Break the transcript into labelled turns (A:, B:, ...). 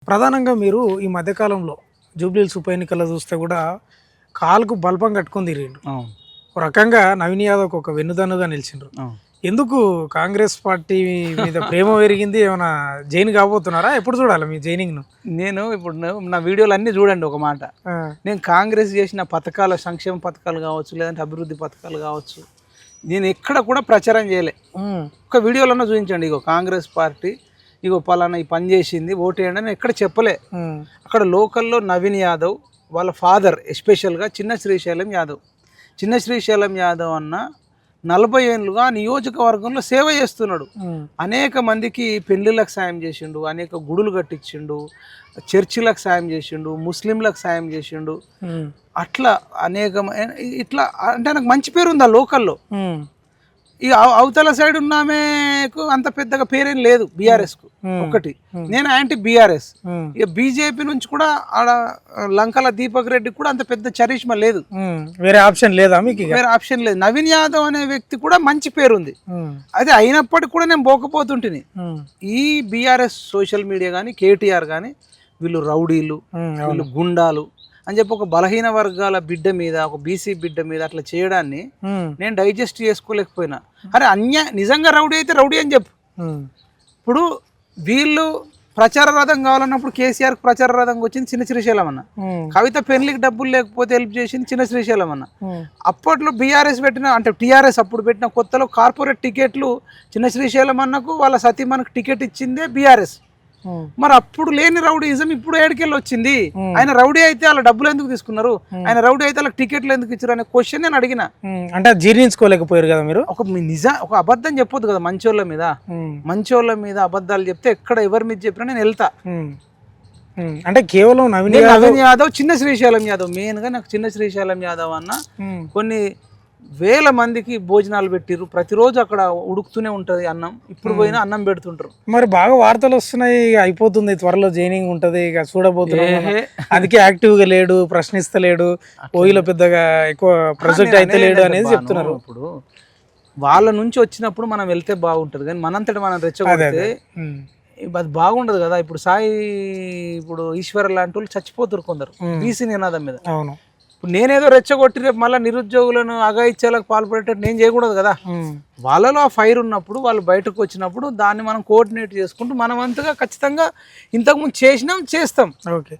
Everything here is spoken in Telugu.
A: ప్రధానంగా మీరు ఈ మధ్యకాలంలో జూబ్లీహిల్స్ ఉప ఎన్నికల్లో చూస్తే కూడా కాలుకు బల్బం కట్టుకొని తిరిగిండు. ఒక రకంగా నవీన్ యాదవ్ ఒక వెన్నుదన్నుగా నిలిచిండ్రు. ఎందుకు కాంగ్రెస్ పార్టీ మీద ప్రేమ పెరిగింది? ఏమైనా జైన్ కాబోతున్నారా? ఎప్పుడు చూడాలి మీ జైనింగ్ను?
B: నేను ఇప్పుడు నా వీడియోలు అన్నీ చూడండి. ఒక మాట, నేను కాంగ్రెస్ చేసిన పథకాల, సంక్షేమ పథకాలు కావచ్చు, లేదంటే అభివృద్ధి పథకాలు కావచ్చు, నేను ఎక్కడ కూడా ప్రచారం చేయలే. ఒక వీడియోలన్నా చూపించండి, ఇగో కాంగ్రెస్ పార్టీ, ఇగో పలానా ఈ పని చేసింది, ఓటేయండి అని ఎక్కడ చెప్పలే. అక్కడ లోకల్లో నవీన్ యాదవ్ వాళ్ళ ఫాదర్ ఎస్పెషల్గా చిన్న శ్రీశైలం యాదవ్ అన్న 40 ఏళ్ళుగా నియోజకవర్గంలో సేవ చేస్తున్నాడు. అనేక మందికి పెళ్ళిళ్ళకు సాయం చేసిండు, అనేక గుడులు కట్టించిండు, చర్చిలకు సాయం చేసిండు, ముస్లింలకు సాయం చేసిండు. అట్లా ఇట్లా అంటే నాకు మంచి పేరు ఉంది ఆ లోకల్లో. ఈ అవతల సైడ్ ఉన్నామేకు అంత పెద్దగా పేరేం లేదు బీఆర్ఎస్కు. ఒకటి, నేను యాంటీ బీఆర్ఎస్. ఇక బీజేపీ నుంచి కూడా ఆడ లంకల దీపక్ రెడ్డి కూడా అంత పెద్ద చరిష్మా లేదు.
A: వేరే ఆప్షన్ లేదా మీకు?
B: వేరే ఆప్షన్ లేదు. నవీన్ యాదవ్ అనే వ్యక్తి కూడా మంచి పేరుంది. అది అయినప్పటికీ కూడా నేను పోకపోతుంటిని. ఈ బీఆర్ఎస్ సోషల్ మీడియా కానీ, కేటీఆర్ కానీ, వీళ్ళు రౌడీలు, వీళ్ళు గుండాలు అని చెప్పి ఒక బలహీన వర్గాల బిడ్డ మీద, ఒక బీసీ బిడ్డ మీద అట్లా చేయడాన్ని నేను డైజెస్ట్ చేసుకోలేకపోయినా. అరే నిజంగా రౌడీ అయితే రౌడీ అని చెప్పు. ఇప్పుడు వీళ్ళు ప్రచార రథం కావాలన్నప్పుడు కేసీఆర్ ప్రచార రథంకి వచ్చింది చిన్న శ్రీశైలం అన్న. కవిత పెళ్లికి డబ్బులు లేకపోతే హెల్ప్ చేసింది చిన్న శ్రీశైలం అన్న. అప్పట్లో బీఆర్ఎస్ పెట్టిన, అంటే టీఆర్ఎస్ అప్పుడు పెట్టిన కొత్తలో కార్పొరేట్ టికెట్లు చిన్న శ్రీశైలం అన్నకు వాళ్ళ సతీమణకు టికెట్ ఇచ్చిందే బీఆర్ఎస్. మరి అప్పుడు లేని రౌడీజం ఇప్పుడు ఏడుకెళ్ళి వచ్చింది. ఆయన రౌడీ అయితే వాళ్ళ డబ్బులు ఎందుకు తీసుకున్నారు, ఆయన రౌడీ అయితే వాళ్ళకి టికెట్లు ఎందుకు ఇచ్చారు అనే క్వశ్చన్ నేను అడిగిన.
A: అంటే జీర్ణించుకోలేకపోయారు కదా మీరు.
B: ఒక అబద్ధం చెప్పొద్దు కదా మంచోళ్ళ మీద అబద్ధాలు చెప్తే ఎక్కడ ఎవరి మీద చెప్పినా నేను వెళ్తా.
A: అంటే కేవలం నవీన్
B: యాదవ్, చిన్న శ్రీశైలం యాదవ్, మెయిన్ గా నాకు చిన్న శ్రీశైలం యాదవ్ అన్న కొన్ని వేల మందికి భోజనాలు పెట్టిర్రు. ప్రతిరోజు అక్కడ ఉడుకుతూనే ఉంటది అన్నం. ఇప్పుడు పోయినా అన్నం పెడుతుంటారు.
A: మరి బాగా వార్తలు వస్తున్నాయి, అయిపోతుంది త్వరలో జైనింగ్ ఉంటది, ఇక చూడబోతున్నాం. అందుకే యాక్టివ్ గా లేడు, ప్రశ్నిస్తలేడు, ఓయిలో పెద్దగా ఎక్కువ ప్రొజెక్ట్ అయితే లేడు అనేది చెప్తున్నారు.
B: ఇప్పుడు వాళ్ళ నుంచి వచ్చినప్పుడు మనం వెళ్తే బాగుంటది, కానీ మనంతటి మనం రెచ్చగొడితే అది బాగుండదు కదా. ఇప్పుడు ఇప్పుడు ఈశ్వర లాంటి వాళ్ళు చచ్చిపోతారు కొందరు బీసీ నినాదం మీద.
A: అవును.
B: ఇప్పుడు నేనేదో రెచ్చగొట్టి రేపు మళ్ళీ నిరుద్యోగులను అఘాయిత్యాలకు పాల్పడేటట్టు నేను చేయకూడదు కదా. వాళ్ళలో ఆ ఫైర్ ఉన్నప్పుడు, వాళ్ళు బయటకు వచ్చినప్పుడు దాన్ని మనం కోఆర్డినేట్ చేసుకుంటూ మనం అంతగా ఖచ్చితంగా ఇంతకుముందు చేస్తాం.
A: ఓకే.